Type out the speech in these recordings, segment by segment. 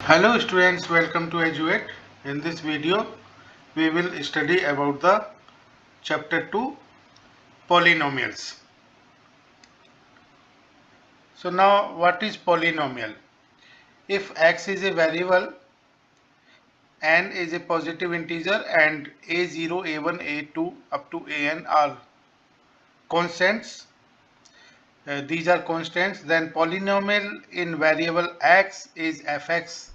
Hello students, welcome to Eduate. In this video, we will study about the chapter 2 polynomials. So now what is polynomial? If x is a variable, n is a positive integer and a0, a1, a2 up to an are constants, these are constants, then polynomial in variable x is fx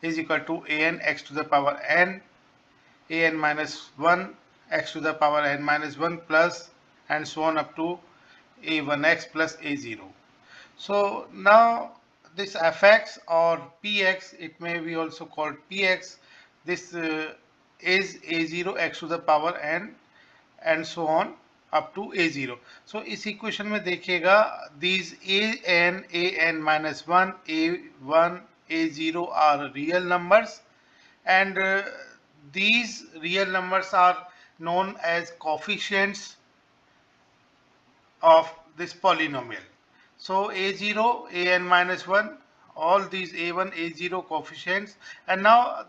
is equal to an x to the power n, an minus 1 x to the power n minus 1 plus and so on up to a1x plus a0. So now this fx or px, it may be also called px, this is a0 x to the power n and so on up to a0. So इस equation में देखिएगा these an minus 1 a1 a0 are real numbers and these real numbers are known as coefficients of this polynomial. So a0, an minus 1, all these a1, a0 coefficients, and now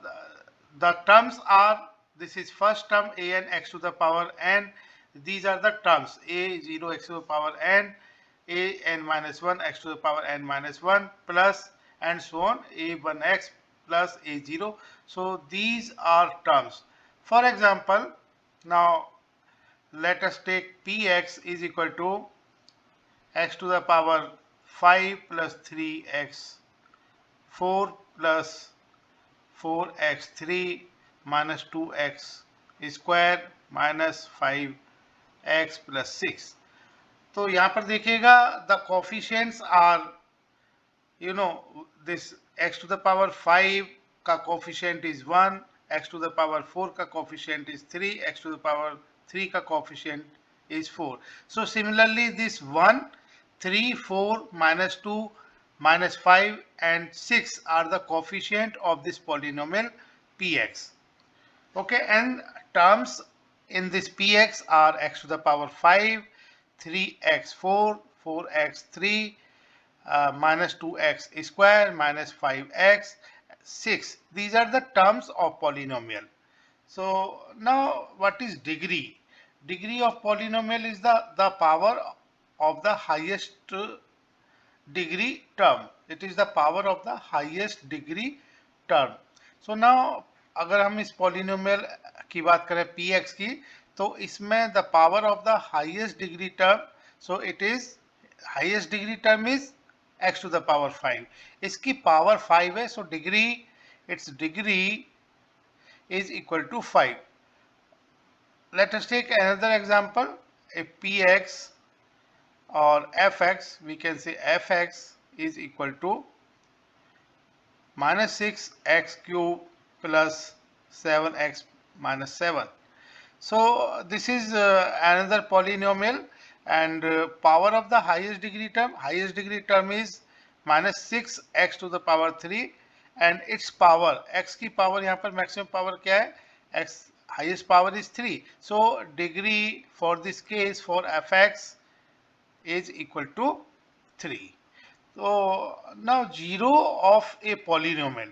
the terms are, this is first term an x to the power n, these are the terms a0 x to the power n, an minus 1 x to the power n minus 1 plus and so on a1x plus a0. So these are terms. For example, now let us take px is equal to x to the power 5 plus 3x 4 plus 4x3 minus 2x square minus 5x plus 6. तो यहाँ पर देखिएगा the coefficients are, you know, this x to the power 5 का coefficient is 1, x to the power 4 का coefficient is 3, x to the power 3 का coefficient is 4. So similarly this 1, 3, 4, minus 2, minus 5 and 6 are the coefficient of this polynomial px. Okay, and terms in this px are x to the power 5, 3x4, 4x3, minus 2x square minus 5x 6. These are the terms of polynomial. So now what is degree? Degree of polynomial is the power of the highest degree term. It is the power of the highest degree term. So now अगर हम इस polynomial की बात करें px की, तो इसमें the power of the highest degree term, so it is highest degree term is x to the power 5. इसकी power 5 है, so degree, its degree is equal to 5. Let us take another example. If px or fx, we can say fx is equal to minus 6x cube plus 7x minus 7. So this is another polynomial, and power of the highest degree term is minus 6x to the power 3, and its power, x की power यहाँ पर maximum power क्या है, x highest power is 3. So degree for this case for fx is equal to 3. So now 0 of a polynomial.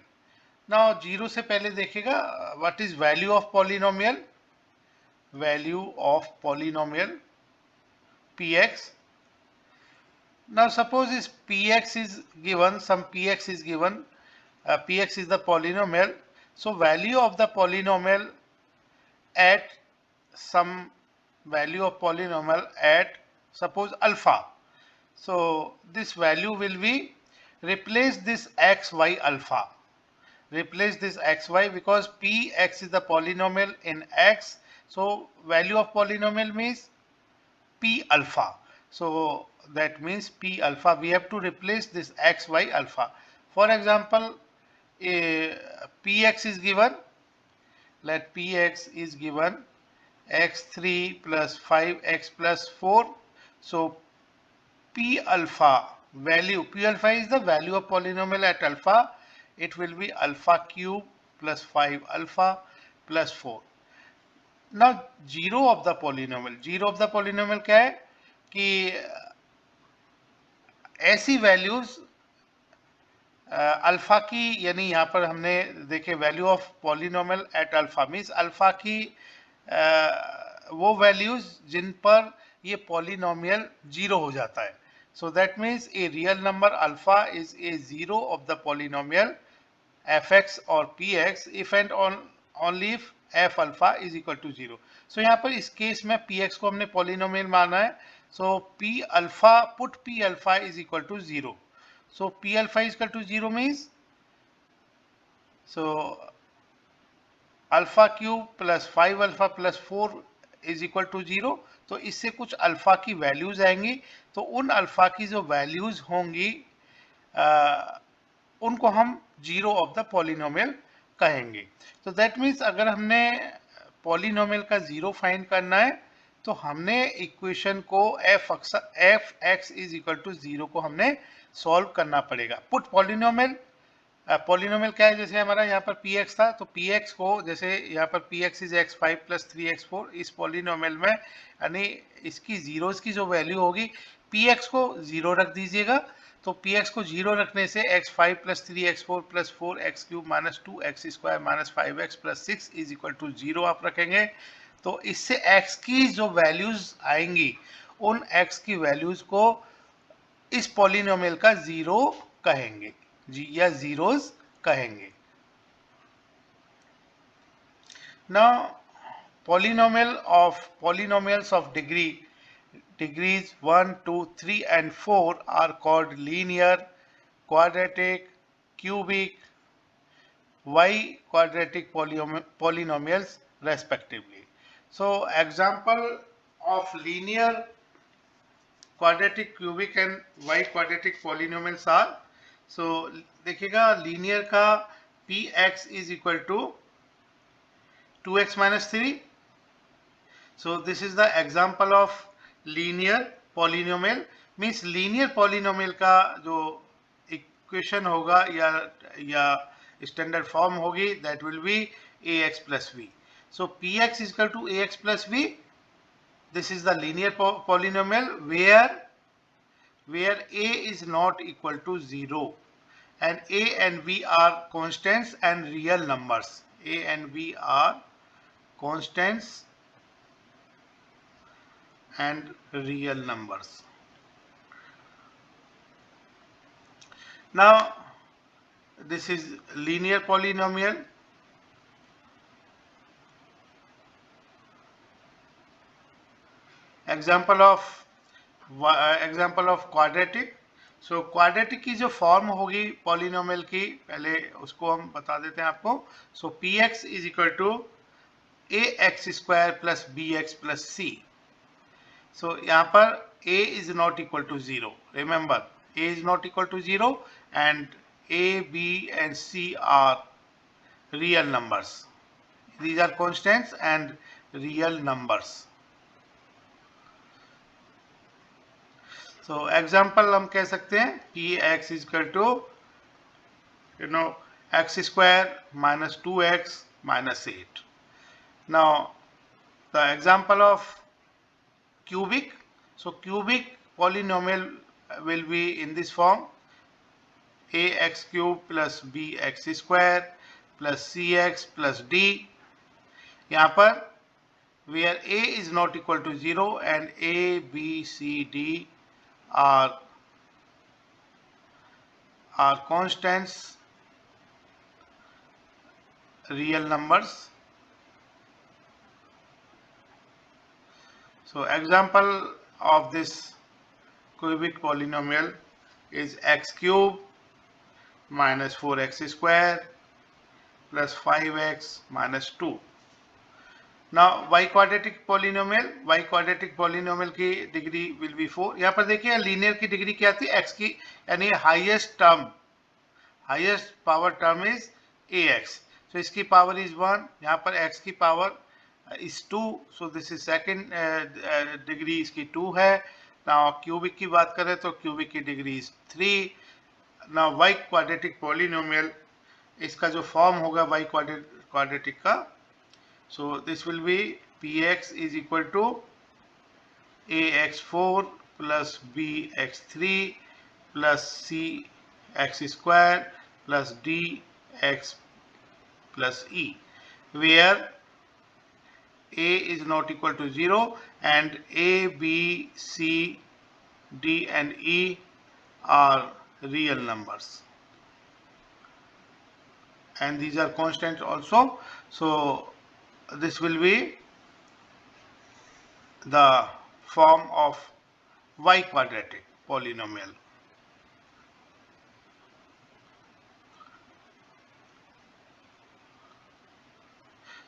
Now 0 से पहले देखिएगा what is value of polynomial? Value of polynomial px. Now suppose this px is given, some px is given, px is the polynomial. So value of the polynomial at some value of polynomial at suppose alpha. So this value will be, replace this xy alpha. Replace this xy because px is the polynomial in x. So value of polynomial means p alpha. So that means p alpha. We have to replace this xy alpha. For example, px is given. Let px is given x3 plus 5x plus 4. So p alpha value, p alpha is the value of polynomial at alpha. It will be alpha cube plus 5 alpha plus 4. Now 0 of the polynomial, 0 of the polynomial क्या है कि ऐसी values alpha की, यानी यहाँ पर हमने देखे value of polynomial at alpha means alpha की वो वैल्यूज जिन पर ये पॉलिनोमियल जीरो हो जाता है. So that means a real number alpha is a zero of the polynomial fx और px if and only if f alpha is equal to 0. So यहाँ पर इस केस में px को हमने पॉलिनोमियल माना है. So p alpha, put p alpha is equal to 0. So p alpha is equal to 0 means, so alpha cube plus 5 alpha plus 4 is equal to 0. तो इससे कुछ अल्फा की वैल्यूज आएंगी. तो उन अल्फा की जो वैल्यूज होंगी उनको हम जीरो ऑफ द पॉलिनोमियल कहेंगे. तो दैट मीन्स अगर हमने पॉलिनोमियल का जीरो फाइंड करना है तो हमने इक्वेशन को F X is equal to zero को हमने सॉल्व करना पड़ेगा. पुट पॉलिनोमियल, पॉलिनोमियल क्या है, जैसे हमारा यहाँ पर px था तो px को जैसे यहाँ पर px is x5 plus 3x4, इस पॉलिनोमियल में यानी इसकी जीरोस की जो वैल्यू होगी px को जीरो रख दीजिएगा. तो px को जीरो रखने से x5 plus 3x4 plus 4x cube minus 2x square minus 5x plus 6 is equal to 0 आप रखेंगे. तो इससे x की जो वैल्यूज आएंगी उन x की वैल्यूज को इस पॉलिनोमियल का जीरो कहेंगे जी, या जीरोस कहेंगे. Now polynomials of degrees 1, 2, 3 and 4 are called linear, quadratic, cubic, y quadratic polynomials respectively. So example of linear, quadratic, cubic and y quadratic polynomials are, so देखिएगा linear का px is equal to 2x minus 3. So this is the example of linear polynomial. Means linear polynomial का जो equation होगा या standard form होगी that will be ax plus v. So px is equal to ax plus v. This is the linear polynomial where a is not equal to 0 and a and v are constants and real numbers. A and v are constants and real numbers. Now this is linear polynomial. Example of quadratic. So quadratic की जो form होगी polynomial की, पहले उसको हम बता देते हैं आपको. So px is equal to ax square plus bx plus c. So यहाँ पर a is not equal to 0. Remember, a is not equal to 0 and a, b and c are real numbers. These are constants and real numbers. So example हम कह सकते हैं px is equal to x square minus 2x minus 8. Now the example of cubic. So cubic polynomial will be in this form: ax cube plus bx square plus cx plus d. यहाँ पर where a is not equal to 0 and a, b, c, d are constants, real numbers. So example of this cubic polynomial is x cube minus 4x square plus 5x minus 2. Now y quadratic polynomial की degree will be 4. यहाँ पर देखिए linear की degree क्या थी, x की, यानी highest power term is ax. So इसकी पावर इज 1. यहाँ पर x की power is 2. So this is second degree इसकी 2 है. Now क्यूबिक की बात करें तो क्यूबिक की degree is 3. Now y quadratic polynomial, इसका जो फॉर्म होगा y quadratic का, so this will be px is equal to ax4 plus bx3 plus cx square plus dx plus e, where a is not equal to 0 and a, b, c, d and e are real numbers, and these are constant also. So this will be the form of y quadratic polynomial.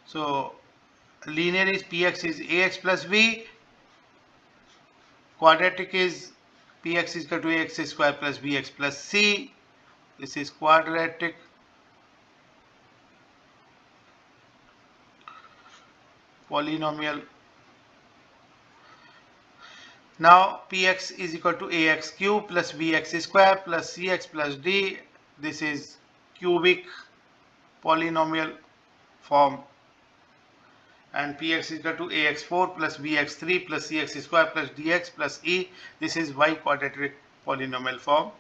So linear is px is ax plus b, quadratic is px is equal to ax square plus bx plus c. This is quadratic. Polynomial. Now px is equal to ax cube plus bx square plus cx plus d. This is cubic polynomial form. And px is equal to ax4 plus bx3 plus cx square plus dx plus e. This is y quadratic polynomial form.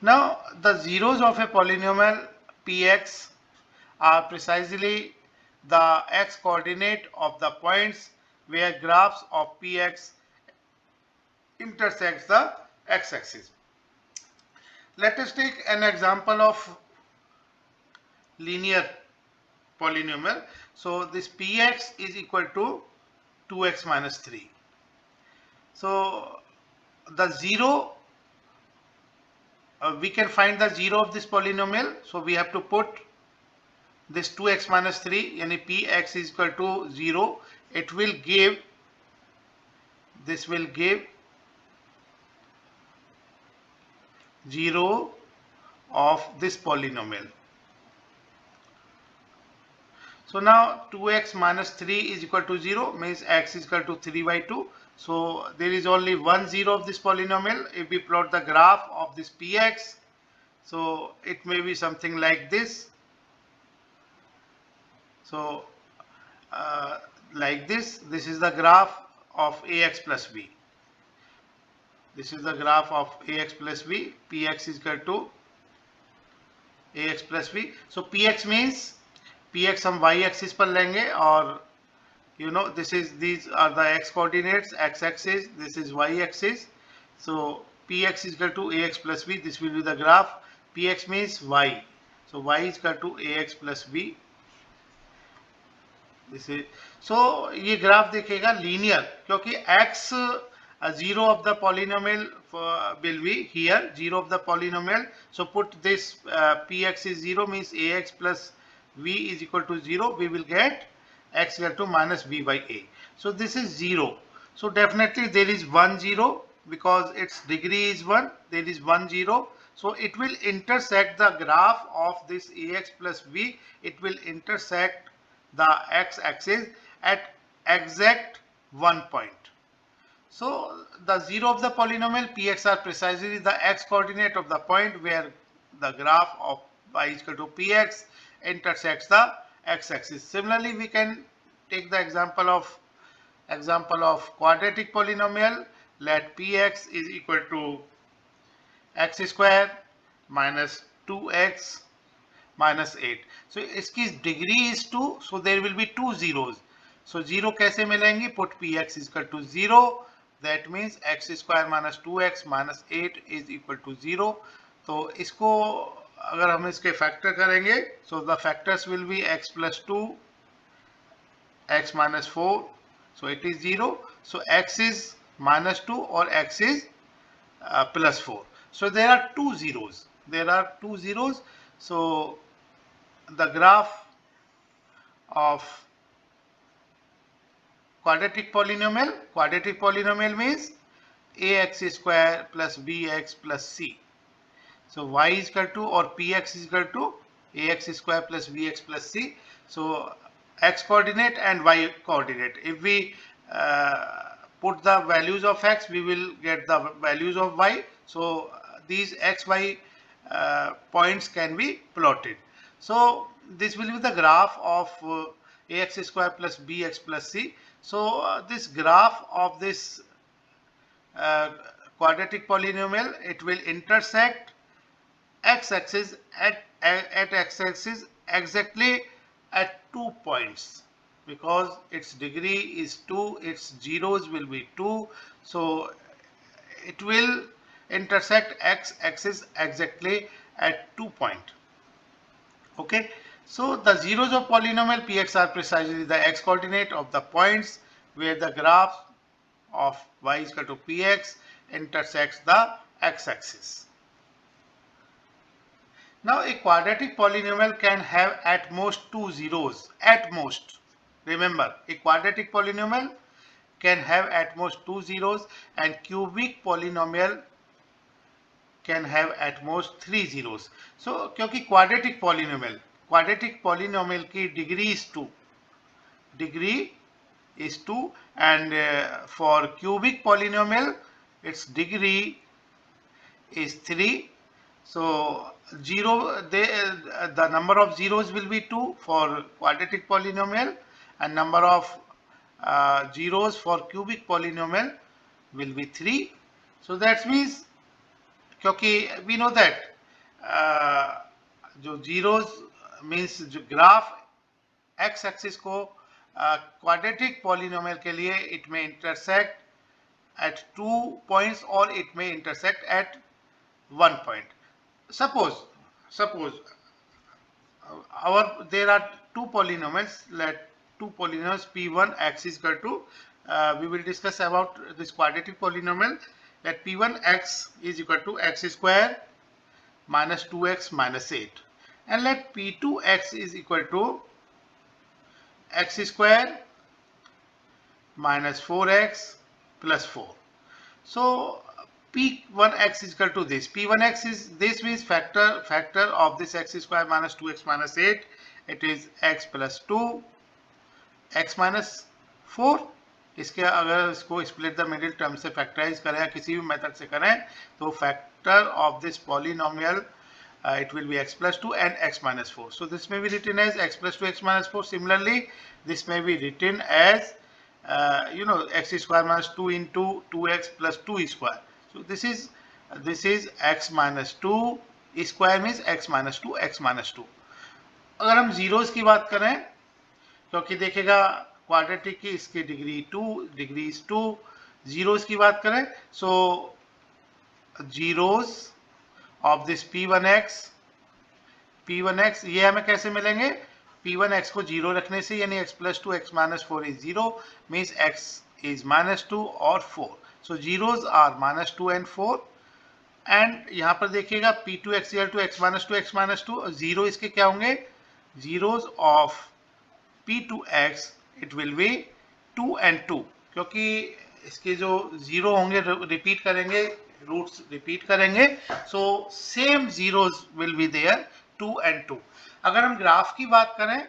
Now the zeros of a polynomial px are precisely the x coordinate of the points where graphs of px intersects the x-axis. Let us take an example of linear polynomial. So this px is equal to 2x minus 3. So the zero, we can find the zero of this polynomial. So we have to put this 2x minus 3, yani px is equal to 0. It will give, this will give 0 of this polynomial. So now 2x minus 3 is equal to 0 means x is equal to 3 by 2. So there is only one 0 of this polynomial. If we plot the graph of this px, so it may be something like this. So like this is the graph of ax plus b. This is the graph of ax plus b. Px is equal to ax plus b. So px means px हम y axis पर लेंगे और you know these are the x coordinates, x axis, this is y axis. So px is equal to ax plus b. This will be the graph. Px means y. So y is equal to ax plus b. This is, so ये graph देखेगा linear क्योंकि x zero of the polynomial will be here, zero of the polynomial. So put this px is 0 means ax plus v is equal to 0. We will get x equal to minus b by a. So this is 0. So definitely there is 1 0 because its degree is 1. There is 1 0. So it will intersect the graph of this ax plus v. It will intersect the x-axis at exact 1 point. So the 0 of the polynomial px are precisely the x coordinate of the point where the graph of y is equal to px intersects the x-axis. Similarly, we can take the example of quadratic polynomial. Let px is equal to x square minus 2x minus 8. So इसकी degree is 2, so there will be two zeros. So 0 कैसे मिलेंगी? Put px is equal to 0. That means x square minus 2x minus 8 is equal to 0. तो इसको अगर हम इसके factor करेंगे, so the factors will be x plus 2, x minus 4. So it is 0. So x is minus 2 or x is plus 4. So there are two zeros. There are two zeros. So the graph of quadratic polynomial means ax square plus bx plus c. So y is equal to or px is equal to ax square plus bx plus c. So x coordinate and y coordinate. If we put the values of x, we will get the values of y. So these x, y points can be plotted. So this will be the graph of ax square plus bx plus c. So this graph of this quadratic polynomial, it will intersect x-axis at x-axis exactly at 2 points, because its degree is 2, its zeros will be 2, so it will intersect x-axis exactly at 2 point. Okay, so the zeros of polynomial px are precisely the x coordinate of the points where the graph of y is equal to px intersects the x-axis. Now a quadratic polynomial can have at most two zeros, at most. Remember, a quadratic polynomial can have at most two zeros, and cubic polynomial can have at most three zeros. So क्योंकि quadratic polynomial की degree is 2, and for cubic polynomial its degree is 3. So the number of zeros will be 2 for quadratic polynomial, and number of zeros for cubic polynomial will be 3. So that means, क्योंकि we know that जो zeros means जो graph x axis को quadratic polynomial के लिए it may intersect at 2 points or it may intersect at 1 point. Suppose there are two polynomials, let two polynomials p1 x is equal to we will discuss about this quadratic polynomial, that p1 x is equal to x square minus 2x minus 8, and let p2 x is equal to x square minus 4x plus 4. So p1x is equal to this. p1x is this means factor of this x square minus 2x minus 8. It is x plus 2, x minus 4. इसके अगर इसको split the middle term से factorise करें या किसी भी method से करें तो factor of this polynomial it will be x plus 2 and x minus 4. So this may be written as x plus 2 x minus 4. Similarly, this may be written as x square minus 2 into 2x plus 2 square. So this is x minus 2 square means x minus 2 x minus 2. अगर हम zeros की बात करें, क्योंकि देखिएगा quadratic की इसकी degree is 2, zeros की बात करें, so zeros of this p1x ये हमें कैसे मिलेंगे, p1x को 0 रखने से, यानी x plus 2 x minus 4 is 0 means x is minus 2 or 4. So zeros are minus 2 and 4, and यहाँ पर देखिएगा p2x equal to x minus 2 x minus 2, zero इसके क्या होंगे, zeros of p2x it will be 2 and 2, क्योंकि इसके जो zero होंगे रिपीट करेंगे, रूट्स रिपीट करेंगे, so same zeros will be there 2 and 2. अगर हम ग्राफ की बात करें,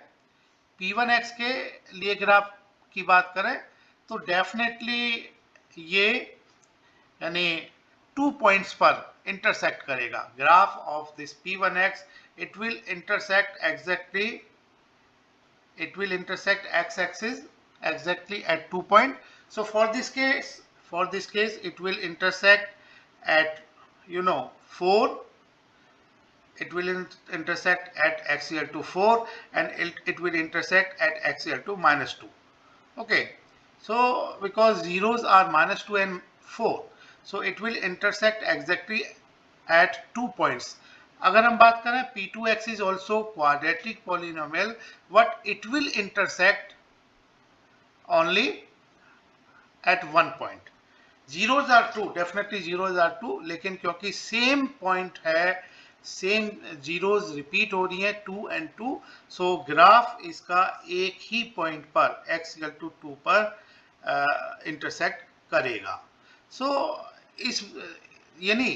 p1x के लिए ग्राफ की बात करें तो डेफिनेटली ये यानी 2 पॉइंट्स पर इंटरसेक्ट करेगा. Graph of this p1x it will intersect x axis exactly at 2 point. So for this case it will intersect at 4. It will intersect at x equal to 4, and it will intersect at x equal to minus 2. Okay, so because zeros are minus 2 and 4, so it will intersect exactly at 2 points. अगर हम बात करें p2x is also quadratic polynomial, but it will intersect only at 1 point. Zeros are 2, definitely zeros are 2, लेकिन क्योंकि same point है, same zeros repeat हो रही हैं 2 and 2, so ग्राफ इसका एक ही point पर x equal to 2 पर intersect करेगा. So इस यानी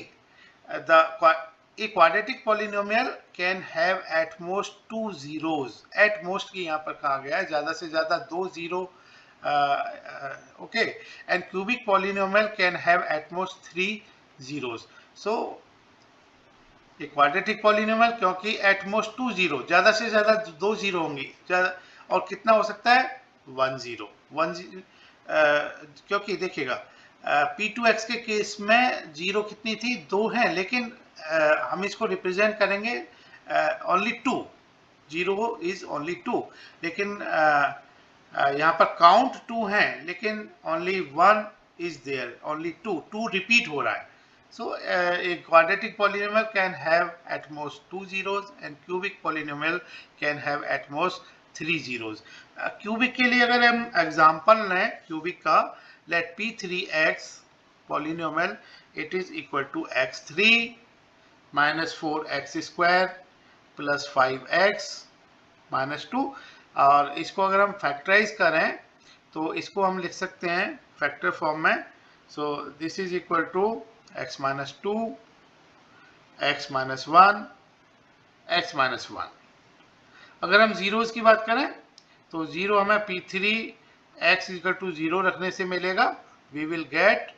a quadratic polynomial can have at most 2 zeros. At most की यहाँ पर कहा गया है, ज़्यादा से ज़्यादा 2 zero. Okay, and cubic polynomial can have at most 3 zeros. So a quadratic polynomial क्योंकि at most 2 zero, ज़्यादा से ज़्यादा 2 जीरो होंगी, और कितना हो सकता है 1 जीरो. क्योंकि देखिएगा p2x के केस में जीरो कितनी थी, 2 हैं, लेकिन हम इसको रिप्रेजेंट करेंगे ओनली 2, 0 इज ओनली 2, लेकिन यहाँ पर काउंट 2 है लेकिन only 1 is there, only 2 repeat हो रहा है. So a quadratic polynomial can have at most 2 zeros and cubic polynomial can have at most 3 zeros. Cubic के लिए अगर हम एग्जांपल लें cubic का, let p3x polynomial, it is equal to x3 minus 4x square plus 5x minus 2. और इसको अगर हम फैक्टराइज करें तो इसको हम लिख सकते हैं फैक्टर फॉर्म में. So this is equal to x minus 2, x minus 1, x minus 1. अगर हम जीरोस की बात करें तो जीरो हमें p3 x इक्वल टू 0 रखने से मिलेगा. We will get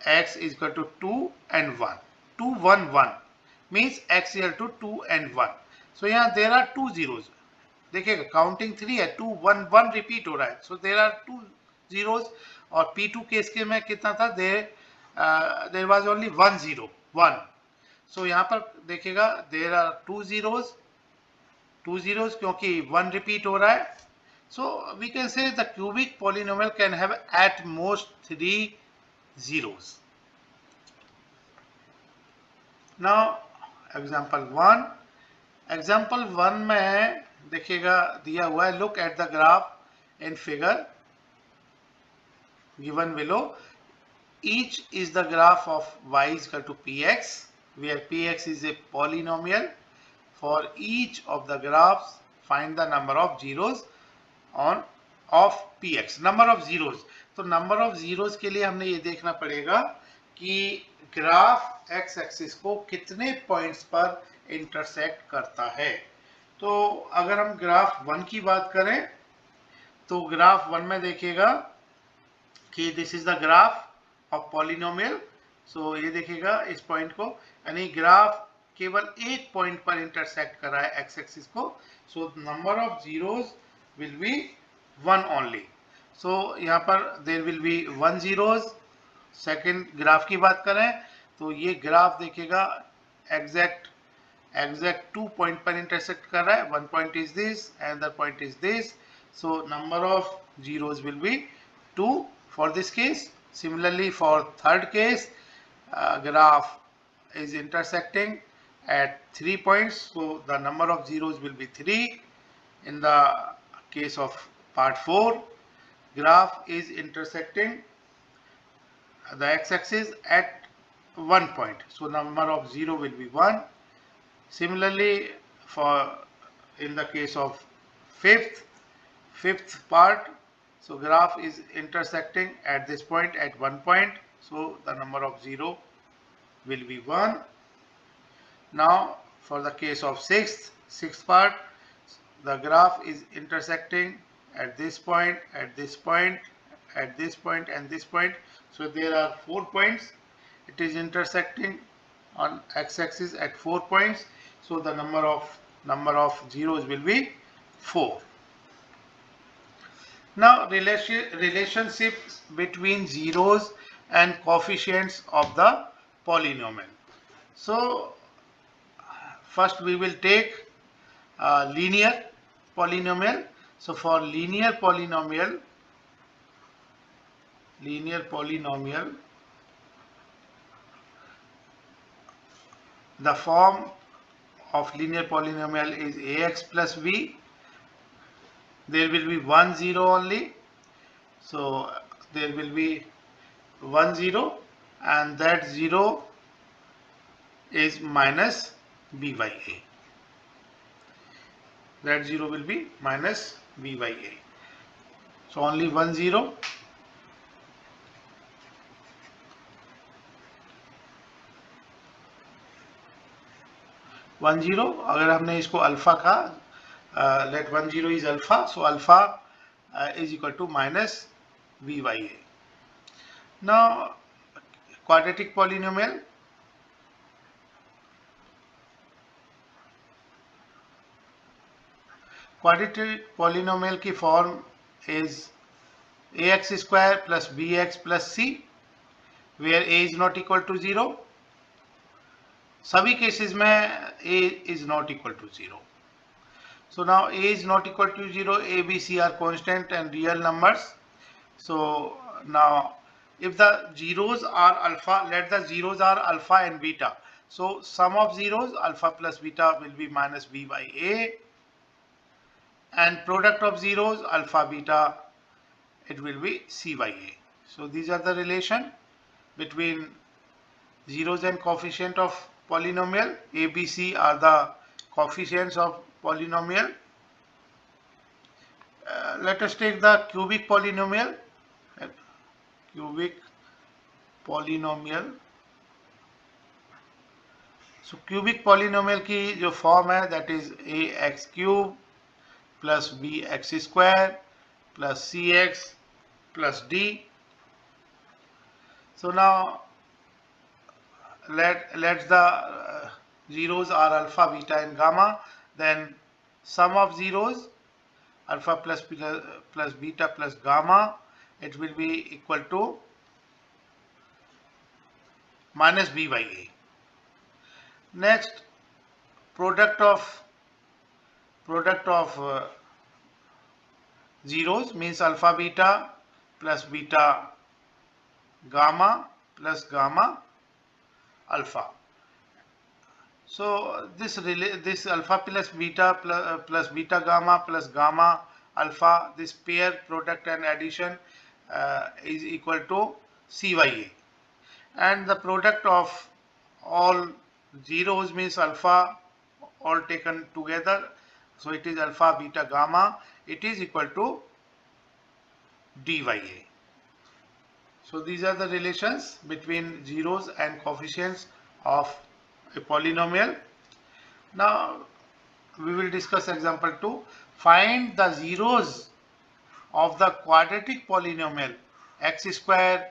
x equal to 2 and 1. 2 1 1 means x equal to 2 and 1. सो यहाँ देर आर 2 zeros. देखिएगा काउंटिंग 3 है, 2 1 1 रिपीट हो रहा है. So there are 2 zeros. और p2 केस के में कितना था, देर वाज ओनली 1 0 1. सो यहाँ पर देखिएगा देर आर 2 zeros क्योंकि 1 रिपीट हो रहा है. So we can say the cubic polynomial can have at most 3 zeros. Now example 1 में देखिएगा दिया हुआ है, look at the graph in figure given below. Each is the graph of y is equal to px, where px is a polynomial. For each of the graphs, find the number of zeros on of px. Number of zeros. तो number of zeros के लिए हमने ये देखना पड़ेगा कि graph x axis को कितने पॉइंट्स पर इंटरसेक्ट करता है. तो अगर हम ग्राफ 1 की बात करें तो ग्राफ 1 में देखिएगा कि this is the graph of polynomial. So ये देखिएगा इस पॉइंट को, यानी ग्राफ केवल एक पॉइंट पर इंटरसेक्ट कर रहा है एक्स एक्सिस को. So number of zeros will be 1 only. So यहाँ पर there will be 1 zeros. Second graph की बात करें तो ये ग्राफ देखिएगा एग्जैक्ट 2 पॉइंट पर इंटरसेक्ट कर रहा है. 1 point is this, another point is this. So number of zeros will B 2 for this case. Similarly, for third case, graph is intersecting at 3 points, so the number of zeros will be 3. In the case of part 4, graph is intersecting the x-axis at 1 point, so number of 0 will be 1. Similarly, for in the case of fifth part, so graph is intersecting at this point at 1 point, so the number of 0 will be 1. Now for the case of sixth part, the graph is intersecting at this point, at this point, at this point and this point. So there are 4 points. It is intersecting on x-axis at 4 points. So the number of zeros will be 4. Now relationships between zeros and coefficients of the polynomial. So first we will take linear polynomial. So for linear polynomial, the form of linear polynomial is ax plus b. There will be 1 0 only. So there will be 1 0 and that 0 is minus b by a. That 0 will be minus b by a. So only 1 0. One zero अगर हमने इसको alpha का let 1 0 is alpha, so alpha is equal to minus b by a. Now quadratic polynomial, की form is ax square plus bx plus c, where a is not equal to 0. सभी cases में a is not equal to 0. So now a is not equal to 0, a, b, c are constant and real numbers. So now if the zeros are alpha, let the zeros are alpha and beta. So sum of zeros, alpha plus beta, will be minus b by a, and product of zeros, alpha beta, it will be c by a. So these are the relation between zeros and coefficient of polynomial. A, B, C are the coefficients of polynomial. Let us take the cubic polynomial. Cubic polynomial. So cubic polynomial की जो form है, that is ax cube plus bx square plus cx plus d. So now let the zeros are alpha, beta and gamma. Then sum of zeros, alpha plus beta plus gamma, it will be equal to minus b by a. Next, product of zeros means alpha beta plus beta gamma plus gamma alpha. So this alpha plus beta plus beta gamma plus gamma alpha, this pair product and addition is equal to c by a. And the product of all zeros means alpha all taken together, so it is alpha beta gamma, it is equal to d by a. So these are the relations between zeros and coefficients of a polynomial. Now we will discuss example 2. Find the zeros of the quadratic polynomial x square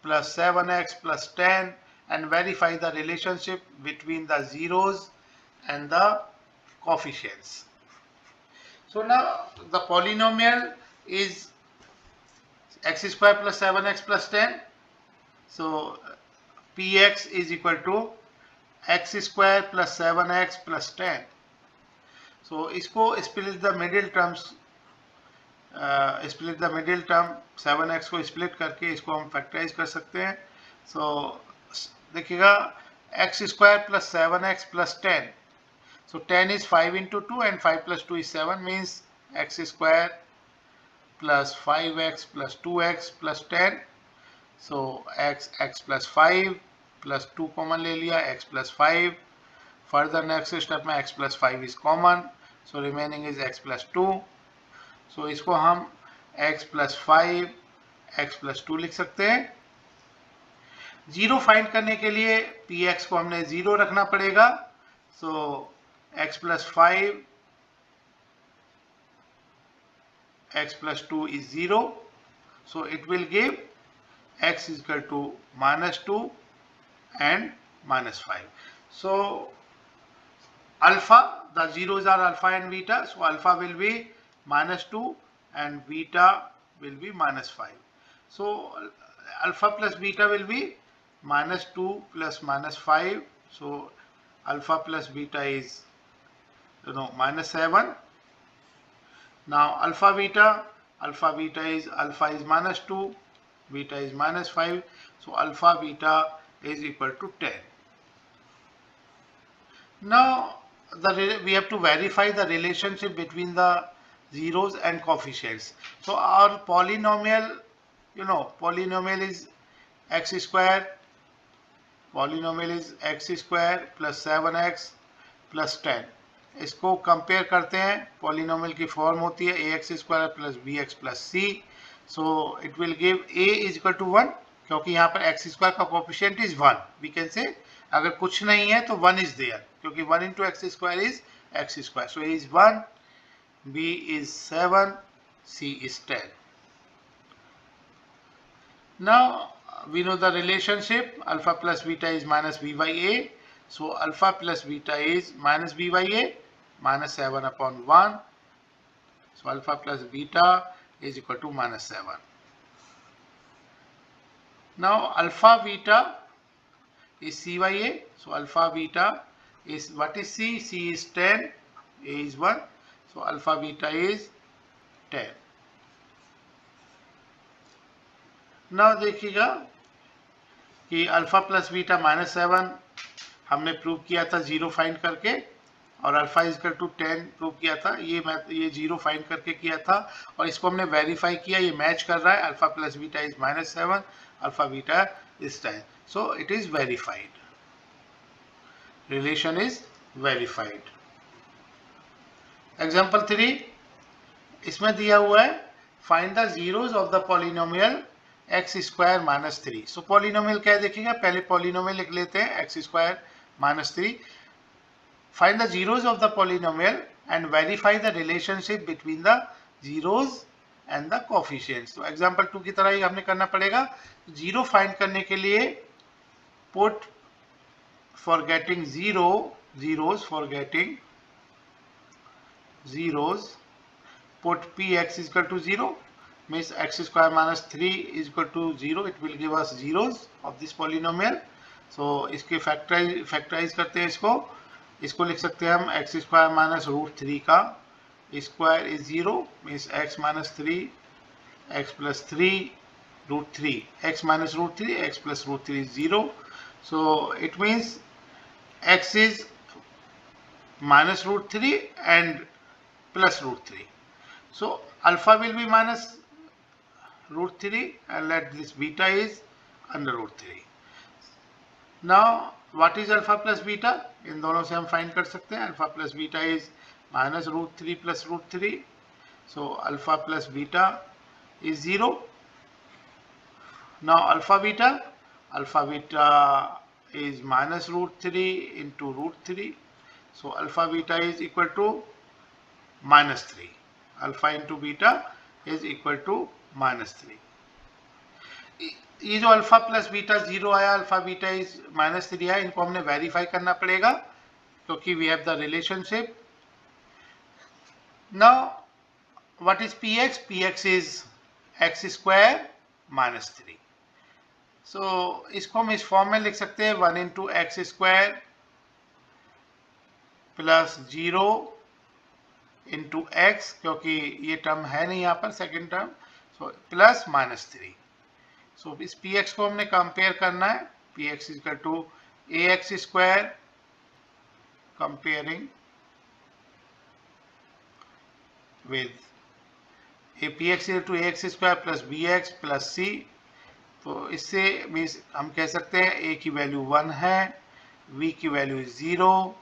plus 7x plus 10 and verify the relationship between the zeros and the coefficients. So now the polynomial is x square plus 7x plus 10. So px is equal to x square plus 7x plus 10. So इसको split the middle terms, split the middle term 7x को split करके इसको हम factorize कर सकते हैं. So देखिएगा x square plus 7x plus 10. So 10 is 5 into 2 and 5 plus 2 is 7, means x square plus 5x plus 2x plus 10. So x plus 5 plus 2 common ले लिया, x plus 5. Further next step में x plus 5 is common, so remaining is x plus 2. So इसको हम x plus 5 x plus 2 लिख सकते हैं. Zero find करने के लिए px को हमने 0 रखना पड़ेगा. So x plus 5 x plus 2 is 0, so it will give x is equal to minus 2 and minus 5. So alpha, the zeros are alpha and beta, so alpha will be minus 2 and beta will be minus 5. So alpha plus beta will be minus 2 plus minus 5. So alpha plus beta is minus 7. Now alpha beta is alpha is minus 2, beta is minus 5. So alpha beta is equal to 10. Now we have to verify the relationship between the zeros and coefficients. So our polynomial, polynomial is x square. Polynomial is x square plus 7x plus 10. इसको compare करते हैं. Polynomial की form होती है ax square plus bx plus c. So it will give a is equal to 1, क्योंकि यहाँ पर x square का coefficient is 1. We can say अगर कुछ नहीं है तो 1 इज देयर, क्योंकि 1 into x square is x square. So a is 1, b is 7, c is 10. Now we know the relationship alpha plus beta is minus b by a. So alpha plus beta is minus b by a, minus 7 upon 1. So alpha plus beta is equal to minus 7. Now alpha beta is C by A. So alpha beta is, what is C? C is 10, A is 1. So alpha beta is 10. Now देखिएगा कि alpha plus beta -7 हमने prove किया था 0 find करके, और alpha is equal to 10 prove किया था। ये 0 फाइंड करके किया था, और इसको हमने वेरीफाई किया, ये मैच कर रहा है। Alpha plus beta is -7, alpha beta is 10, so it is verified, relation is verified. Example 3, इसमें दिया हुआ है find the zeros of the polynomial x square -3। So polynomial क्या है देखिएगा, पहले पॉलिनोमियल लिख लेते हैं, x square -3। Find the zeros of the polynomial and verify the relationship between the zeros and the coefficients। तो एग्जाम्पल 2 की तरह ही हमने करना पड़ेगा। जीरो फाइंड करने के लिए put for getting zeros put px is equal to 0, means x square -3 is equal to 0, it will give us zeros of this polynomial। so इसके फैक्टराइज करते हैं, इसको लिख सकते हैं हम एक्स स्क्वायर -√3 का square is 0, means x -3 x plus 3 √3, x -√3 x plus √3 is 0। so it means x is -√3 and plus √3, so alpha will be -√3 and let this beta is under √3। now what is alpha plus beta? इन दोनों से हम find कर सकते हैं। Alpha plus beta is -√3 plus √3, so alpha plus beta is 0। Now alpha beta is -√3 into √3, so alpha beta is equal to -3, alpha into beta is equal to -3। ये जो alpha plus beta 0 आया, alpha beta is -3 आया, इनको हमने verify करना पड़ेगा क्योंकि we have the relationship. Now what is px? px is x square -3, so इसको हम इस फॉर्म में लिख सकते हैं 1 into x square plus 0 into x, क्योंकि ये टर्म है नहीं यहाँ पर second term, so plus -3। So इस px को हमने कंपेयर करना है, px is equal to ax square comparing with px is to ax square plus bx plus c। तो इससे मीन्स हम कह सकते हैं a की वैल्यू 1 है, v की वैल्यू इज 0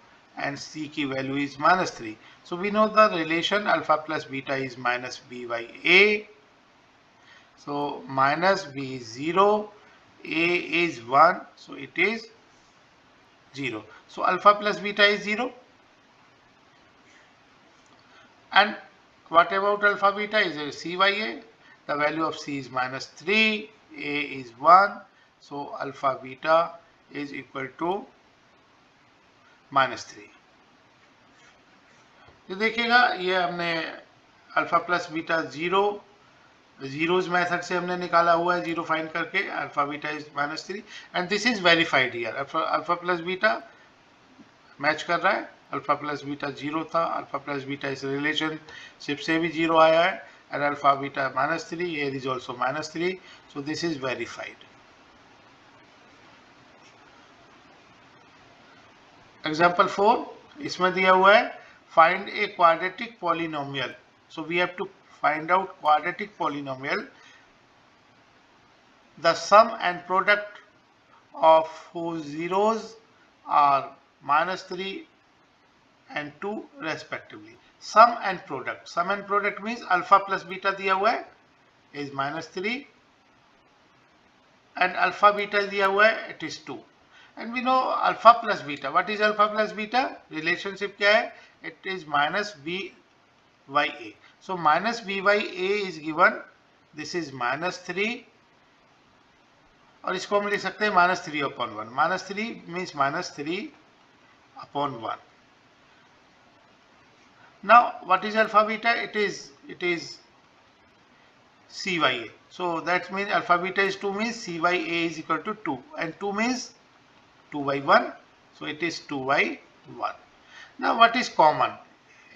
and c की value is -3। so we know the relation alpha plus beta is -b by a, so -b is 0, a is 1, so it is 0, so alpha plus beta is 0। and what about alpha beta? Is c by a, the value of c is -3, a is 1, so alpha beta is equal to -3। तो देखिएगा ये हमने alpha plus beta zeros method से हमने निकाला हुआ है, 0 find करके alpha beta is -3 and this is verified here. Alpha plus beta match कर रहा है, अल्फा प्लस बीटा 0 था, अल्फा प्लस बीटा इस रिलेशनशिप से भी 0 आया है, and alpha beta -3, here is also -3, so this is verified. Example 4, इसमें दिया हुआ है find a quadratic polynomial, so we have to find out quadratic polynomial, the sum and product of whose zeros are -3 and 2 respectively। sum and product means alpha plus beta दिया हुआ है is -3 and alpha beta दिया हुआ है it is 2, and we know alpha plus beta। what is alpha plus beta? relationship क्या है? it is -b by a, so -b by a is given, this is -3, और इसको हम लिख सकते हैं -3/1, -3 means -3/1। now what is alpha beta? it is c by a, so that means alpha beta is 2, means c by a is equal to 2, and 2 means 2 by 1. So it is 2 by 1. Now what is common?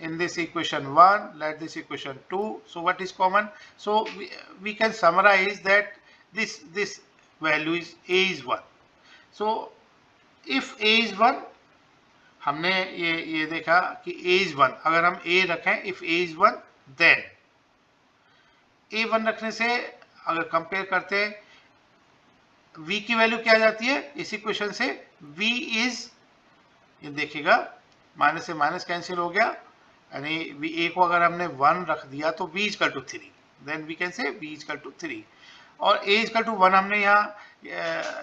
In this equation 1, let this equation 2. So what is common? So we can summarize that this value is a is 1. So if a is 1, हमने ये देखा कि a is 1. अगर हम a रखें, if a is 1, then a 1 रखने से अगर कंपेयर करते हैं, v की वैल्यू क्या आ जाती है इस इक्वेशन से? v इज, ये देखिएगा माइनस से माइनस कैंसिल हो गया, यानी a को अगर हमने 1 रख दिया तो v equal to 3, then we can say v equal to 3. और a इक्वल टू 1 हमने यहाँ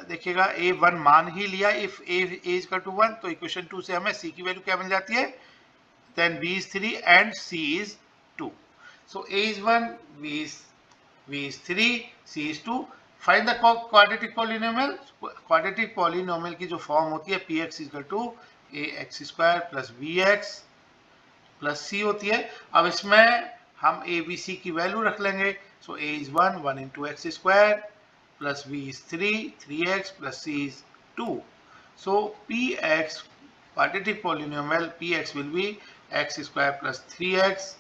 देखिएगा a 1 मान ही लिया. इफ a इक्वल टू 1 तो इक्वेशन 2 से हमें c की वैल्यू क्या मिल जाती है? Then b is 3 and c is 2. So a is 1, v is 3, c is 2. Find the quadratic polynomial. Quadratic polynomial की जो फॉर्म होती है px equal to ax square plus bx plus c होती है. अब इसमें हम a b c की वैल्यू रख लेंगे. सो a is 1, 1 into x square plus b is 3, 3x plus c is 2. So px, quadratic polynomial px will be x square plus 3x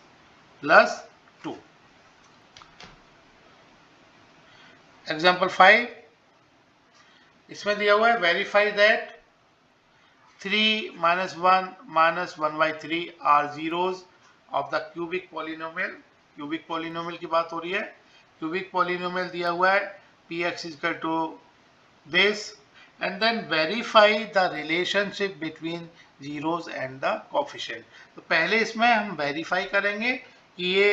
plus 2. Example 5, इसमें दिया हुआ है verify that 3 minus 1 minus 1 by 3 are zeros of the cubic polynomial. Cubic polynomial की बात हो रही है. Cubic polynomial दिया हुआ है px is equal to this, and then verify the relationship between zeros and the coefficient. तो पहले इसमें हम वेरीफाई करेंगे कि ये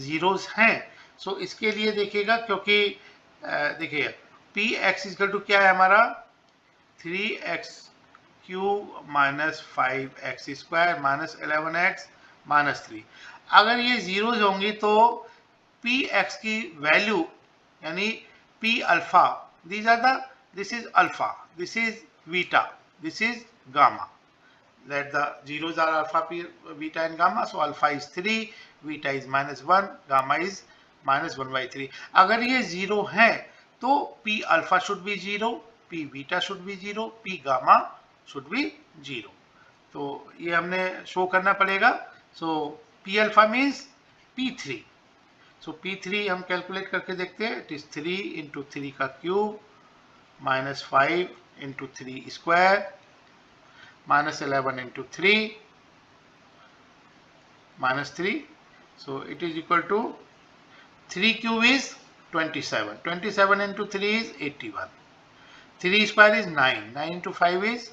जीरोस हैं. सो इसके लिए देखिएगा, क्योंकि देखिए px इक्वल टू क्या है हमारा? 3x cube minus 5x square minus 11x minus 3. अगर ये जीरोस होंगी तो px की वैल्यू यानी p alpha, this is alpha, this is beta, this is gamma. Let the zeros are alpha, beta and gamma. So alpha is 3, beta is minus 1, gamma is minus 1 by 3. अगर ये zero है तो p alpha should be 0, p beta should be 0, p gamma should be 0. तो ये हमने show करना पड़ेगा. So p alpha means p3. So p3 हम कैलकुलेट करके देखते हैं. इट इज 3 इंटू 3 का cube minus 5 into 3 square minus 11 into 3 minus 3. So it is equal to 3 cube is 27. 27 into 3 is 81. 3 square is 9. 9 into 5 is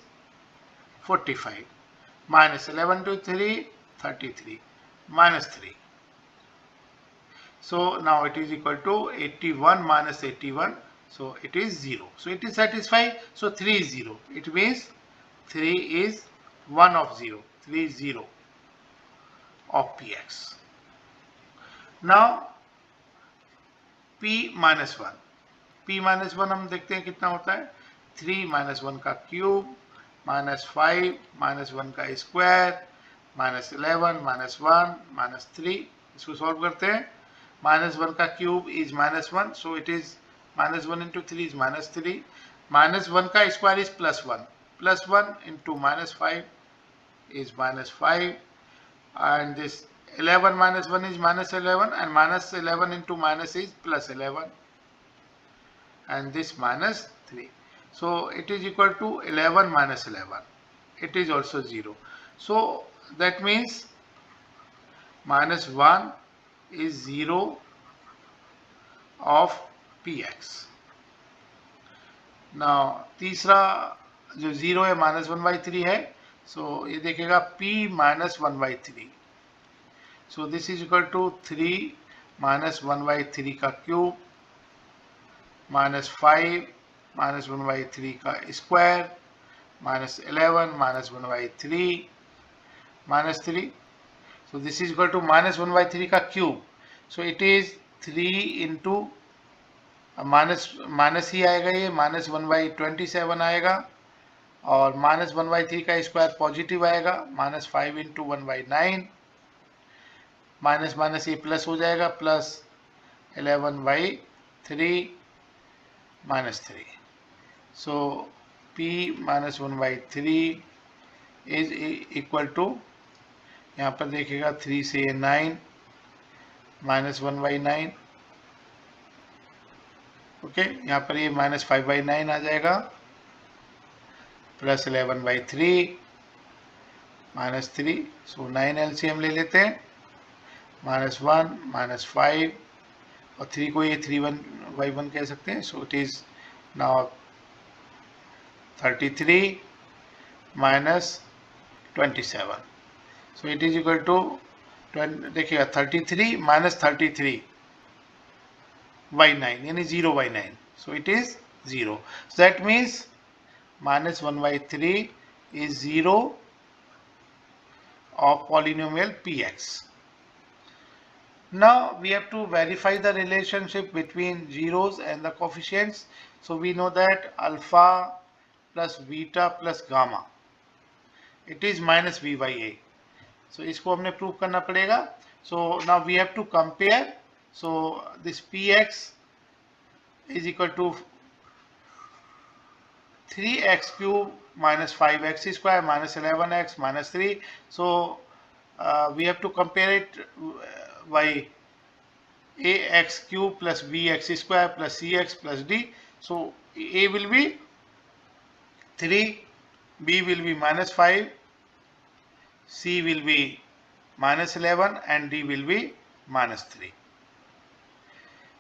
45. Minus 11 to 3, 33. Minus 3. So now it is equal to 81 minus 81. So it is 0. So it is satisfied. So 3 is 0. It means 3 is 1 of 0. 3 is 0 of px. Now p minus 1. p minus 1 हम देखते हैं कितना होता है. 3 minus 1 का cube minus 5 minus 1 का square minus 11 minus 1 minus 3. इसको solve करते हैं. minus 1 का cube is minus 1. So it is minus 1 into 3 is minus 3. minus 1 का square is plus 1. Plus 1 into minus 5 is minus 5, and this 11 minus 1 is minus 11, and minus 11 into minus is plus 11, and this minus 3. So it is equal to 11 minus 11. It is also 0. So that means minus 1 is 0 of px. Now तीसरा जो 0 है minus 1 by 3 है. सो ये देखेगा p minus 1 by 3. So this is equal to 3 minus 1 by 3 का cube minus 5 minus 1 by 3 का square minus 11 minus 1 by 3 minus 3. So this is equal to minus 1 by 3 का cube. So it is 3 into minus ही आएगा, ये minus 1 by 27 आएगा, और minus 1 by 3 का square positive आएगा. Minus 5 into 1 by 9 minus minus ये प्लस हो जाएगा, plus 11 by 3 minus 3. So p minus 1/3 is equal to, यहाँ पर देखिएगा 3 से 9 माइनस 1/9, ओके, यहाँ पर ये माइनस 5/9 आ जाएगा, प्लस 11/3 माइनस 3, सो 9 एलसीएम ले लेते हैं, -1 -5 और 3 को ये 3/1 कह सकते हैं, so it is now 33 minus 27, so it is equal to, देखिएगा 33 माइनस 33/9 यानी 0/9, so it is 0. So that means minus 1/3 is 0 of polynomial px. Now we have to verify the relationship between zeros and the coefficients. So we know that alpha plus beta plus gamma, it is minus b/a. So इसको हमने prove करना पड़ेगा. So now we have to compare. So this px is equal to 3x cube minus 5x square minus 11x minus 3. So we have to compare it by ax cube plus bx square plus cx plus d. So a will be 3, b will be minus 5, c will be minus 11 and d will be minus 3.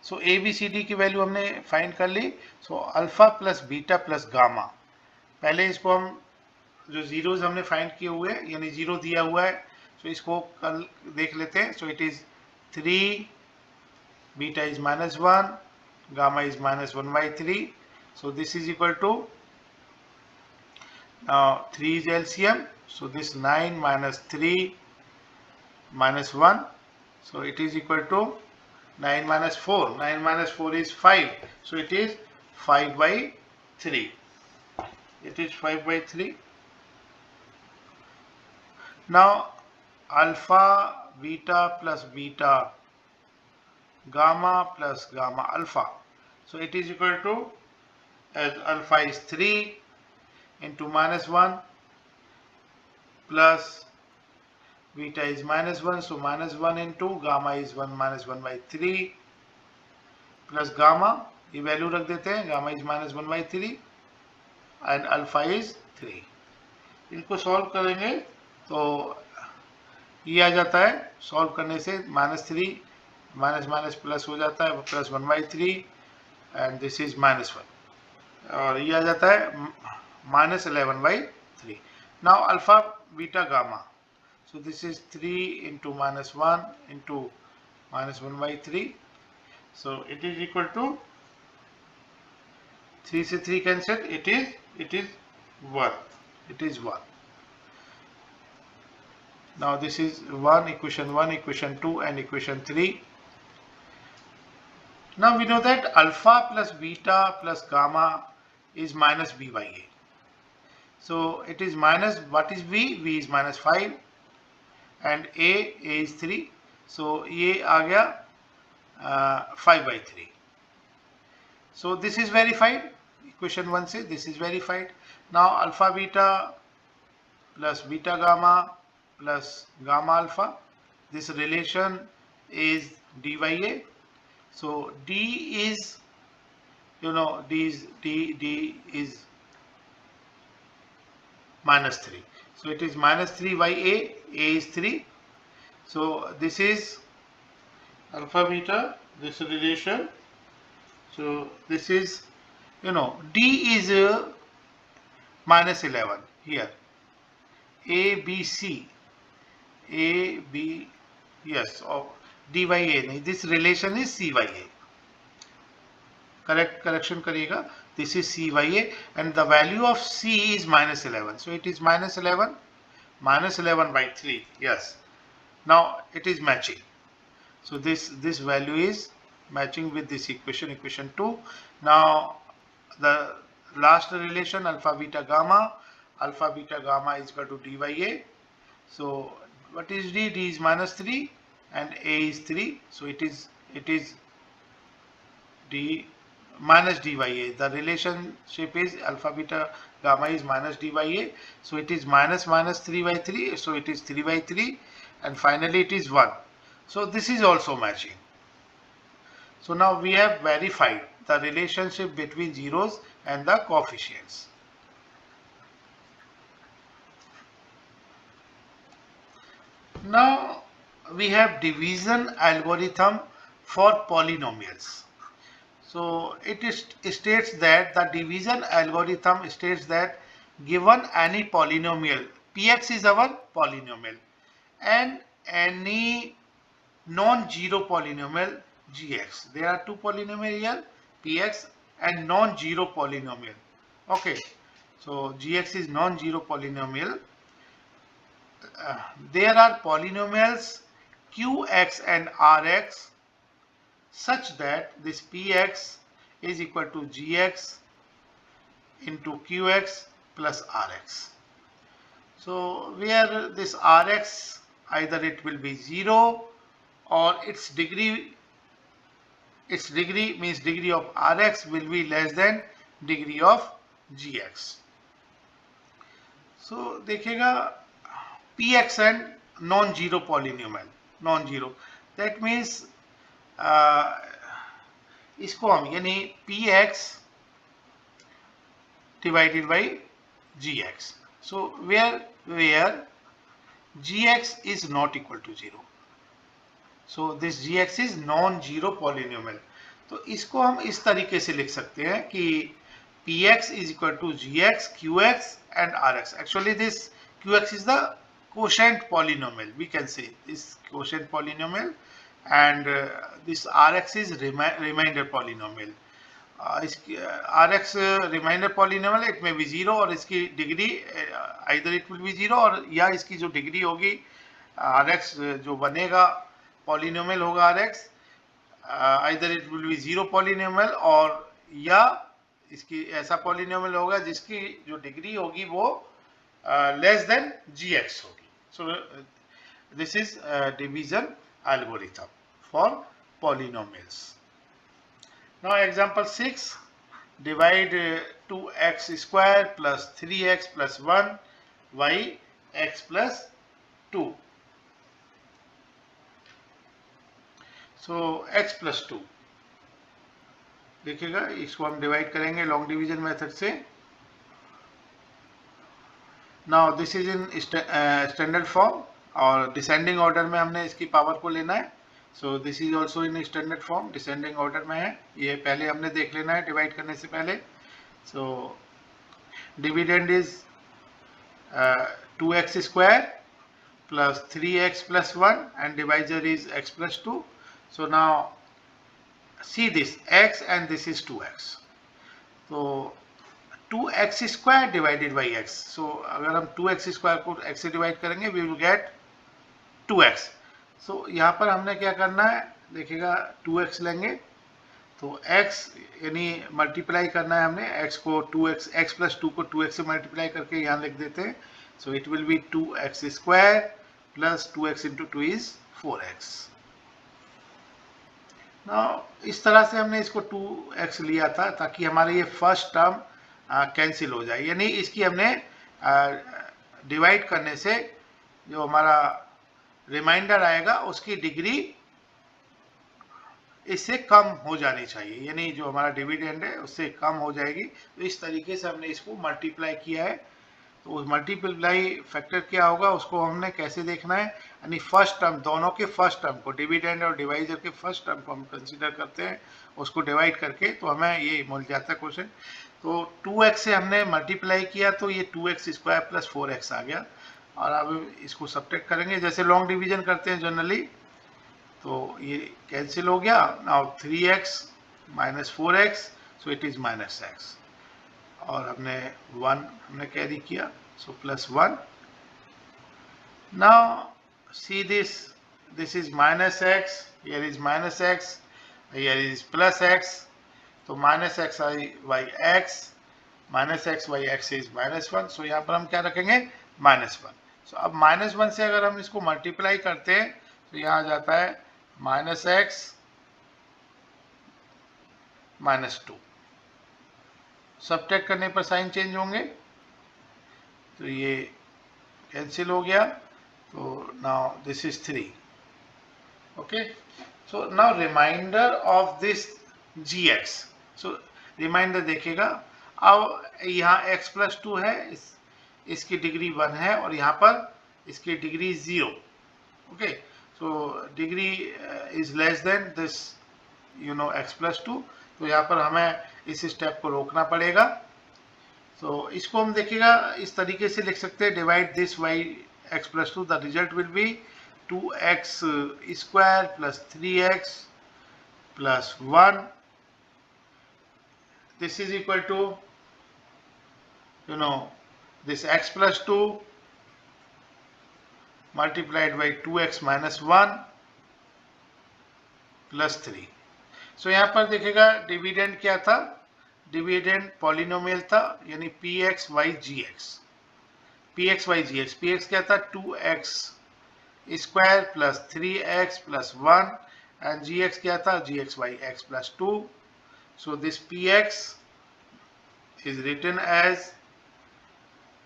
So A B C D की value हमने find कर ली. सो alpha plus beta plus gamma, पहले इसको हम जो zeros हमने फाइंड किए हुए हैं यानी जीरो दिया हुआ है, सो इसको कल देख लेते हैं. So it is 3, beta is -1, gamma is -1/3. So this is equal to, now 3 is LCM, so this 9 minus 3 minus 1, so it is equal to 9 minus 4. 9 minus 4 is 5. So it is 5/3. It is 5/3. Now alpha beta plus beta gamma plus gamma alpha. So it is equal to, as alpha is 3 into -1 plus beta is -1, so -1 into gamma is 1 minus 1/3 plus gamma, ये value रख देते हैं, gamma is -1/3 and alpha is 3. इनको solve करेंगे तो ये आ जाता है, सॉल्व करने से -3 माइनस माइनस प्लस हो जाता है, प्लस 1/3 एंड दिस इज -1 और ये आ जाता है -11/3. Now alpha beta gamma, so this is 3 into -1 into -1/3, so it is equal to 3 से 3 cancel, it is 1. It is 1. Now this is equation 1, equation 2 and equation 3. Now we know that alpha plus beta plus gamma is minus b/a. So it is minus, what is b? b is -5 and a is 3. So ये आ गया 5/3. So this is verified. Equation 1 से this is verified. Now alpha beta plus beta gamma plus gamma alpha, this relation is d/a. So d is, d is -3. So it is -3/a, a is 3. So this is alpha beta, this relation. So this is, d is -11 here. A, B, C, A, B, yes, of d/a, this relation is c/a. Correction करिएगा, this is c/a and the value of c is -11. So it is -11/3. Yes. Now it is matching. So this value is matching with this equation 2. Now the last relation, alpha beta gamma is equal to d/a. So what is d? D is -3 and a is 3. So it is d minus dya. The relationship is alpha beta gamma is minus dya. So it is minus minus 3 by 3. So it is 3 by 3 and finally it is 1. So this is also matching. So now we have verified the relationship between zeros and the coefficients. Now we have division algorithm for polynomials. So it states that the division algorithm states that given any polynomial, px is our polynomial, and any non-zero polynomial gx. There are two polynomial here, px and non-zero polynomial. Okay, so gx is non-zero polynomial. There are polynomials qx and rx such that this px is equal to gx into qx plus rx. So where this rx, either it will be 0 or its degree means degree of rx will be less than degree of gx. So देखिएगा px and non-zero polynomial, non-zero, that means इसको हम यानी px divided by gx. So where gx is not equal to 0. So this gx is non-zero polynomial. तो इसको हम इस तरीके से लिख सकते हैं कि px is equal to gx, qx and rx. Actually this qx is the quotient polynomial. We can say this quotient polynomial, and this rx is remainder polynomial. rx remainder polynomial, it may be 0 और इसकी degree either it will be 0 और या इसकी जो degree होगी rx जो बनेगा polynomial होगा rx, either it will be 0 polynomial और या इसकी ऐसा polynomial होगा जिसकी जो डिग्री होगी वो less than gx होगी. So this is division algorithm for polynomials. Now example 6, divide 2x square plus 3x plus 1 y x plus 2. So x plus 2, देखिएगा इसको हम डिवाइड करेंगे लॉन्ग डिवीजन मेथड से. Now this is in standard form और descending order में हमने इसकी power को लेना है. सो this is also in standard form, descending order में है. ये पहले हमने देख लेना है डिवाइड करने से पहले. So dividend is 2x square plus 3x plus 1 and divisor is x plus 2. So now see this x and this is 2x. So 2x square divided by x. So अगर हम 2x square को x से divide करेंगे we will get 2x. So यहाँ पर हमने क्या करना है, देखिएगा 2x लेंगे तो x यानी मल्टीप्लाई करना है हमने x को 2x, x plus 2 को 2x से मल्टीप्लाई करके यहाँ लिख देते हैं. So it will be 2x square plus 2x into 2 is 4x. Now इस तरह से हमने इसको 2x लिया था ताकि हमारे ये फर्स्ट टर्म कैंसिल हो जाए, यानी इसकी हमने डिवाइड करने से जो हमारा रिमाइंडर आएगा उसकी डिग्री इससे कम हो जानी चाहिए, यानी जो हमारा डिविडेंड है उससे कम हो जाएगी. तो इस तरीके से हमने इसको मल्टीप्लाई किया है. तो उस मल्टीप्लाई फैक्टर क्या होगा उसको हमने कैसे देखना है, यानी फर्स्ट टर्म, दोनों के फर्स्ट टर्म को, डिविडेंड और डिवाइजर के फर्स्ट टर्म को हम कंसीडर करते हैं, उसको डिवाइड करके तो हमें ये मिल जाता है क्वेश्चन. तो 2x से हमने मल्टीप्लाई किया तो ये 2x स्क्वायर प्लस 4x आ गया. और अब इसको सब्ट्रैक्ट करेंगे जैसे लॉन्ग डिवीजन करते हैं जनरली, तो ये कैंसिल हो गया. Now 3x minus 4x, so it is minus x और हमने 1 हमने कैरी किया, so plus 1. Now see this is minus x, here is minus x, here is plus x. तो minus x y x, minus x y x is minus 1. सो यहाँ पर हम क्या रखेंगे, माइनस 1. सो अब माइनस 1 से अगर हम इसको मल्टीप्लाई करते हैं तो यहाँ आ जाता है माइनस एक्स -2। सब्ट्रैक्ट करने पर साइन चेंज होंगे, तो ये कैंसिल हो गया। तो now this is 3। Okay, so now reminder of this gx। सो रिमाइंडर देखिएगा, अब यहाँ x+2 है, इसकी डिग्री 1 है और यहाँ पर इसकी degree 0। Okay, so degree is less then this x+2, तो यहाँ पर हमें इस स्टेप को रोकना पड़ेगा। तो इसको हम देखिएगा इस तरीके से लिख सकते हैं, divide this by x+2, the result will be 2x square plus 3x plus 1। This is equal to this x+2 multiplied by 2x minus 1 plus 3। So यहाँ पर देखिएगा डिविडेंड क्या था, डिविडेंड पॉलिनोमियल था, यानी px y gx। px y gx, px क्या था 2x square plus 3x plus 1 and gx क्या था gx y x plus 2। So this px is written as